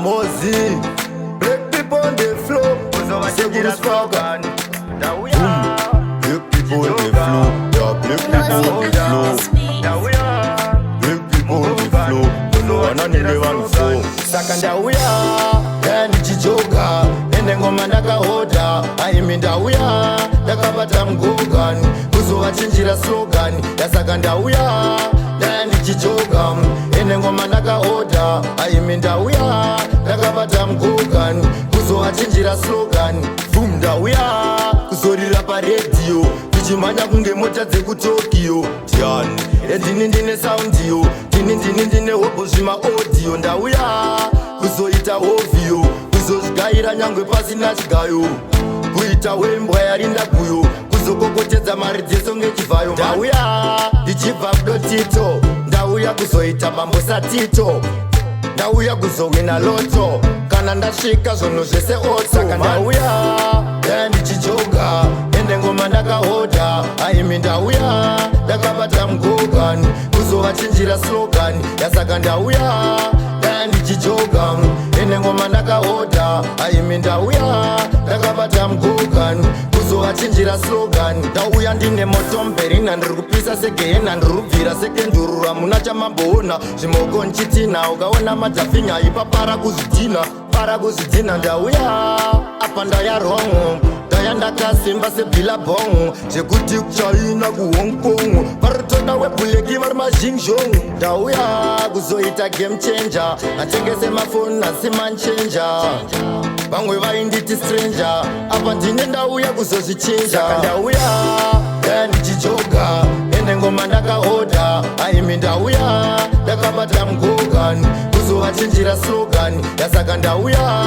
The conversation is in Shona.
Mozi, black people on the floor. Seguro Spacca. Black people on the floor. Yeah, black people on the floor. Black people on the floor. No one on the one floor. Saka Ndauya, yani chichoka. Ende ngoma ndakahoda. Aimi Ndauya, ndakabata mgogani. Kuzovachinjira slogan. Yasaka Ndauya, yani chichoka. Ende ngoma ndakahoda. Aimi Ndauya, ndakabata mgogani. Kuzovachinjira slogan. Boom Ndauya, kuzorira paredio. Tichimanya kunge mota dzekuTokyo. Tiani, ndine soundio. Ndine hobo zvima audio. Ndauya, kuzoita ovio. Kuzozvigaira nyangwe pasina chigayo. Kuita wembwa yarinda kuyo. Kuzokokotedza mari dzeso ngechivayo. Ndauya, ndichibva kudotito. Ndauya kuzoita mambo satito. Ndauya kuzowina loto. Kana ndasvika zvonhu zvese oto. Saka ndauya, ndichijoga. Ende ngoma ndakahoda. Aimi Ndauya, ndakabata mgogani. Kuzovachinjira slogan. Yasaka Ndauya, ndichijoga. Ende ngoma ndakahoda. Aimi Ndauya, ndakabata mgogani. Kuzovachinjira slogan. Ndauya ndine moto mberina. Ndiri kupisa segehena. Ndiri kubvira sekendurura. Muna chamamboona zvimoko nchitina. Ukaona madzafinya ipapara kuzvidhina. Para kuzvidhina. Ndauya apa ndayarwangu. Ndaya ndakasimba sebhilabhongu. Zvekuti kuchaina kuHong Kong. Varutoda webhuleki vari mazhingjong. Ndauya kuzoita game changer. Atengese mafoni asi manchenja. Vamwe vainditi stranger. Apa ndine Ndauya kuzozvichinja. Saka Ndauya, ndichijoga. Ende ngoma ndakahoda. Aimi Ndauya, ndakabata mgogani. Kuzovachinjira slogan. Yasaka Ndauya,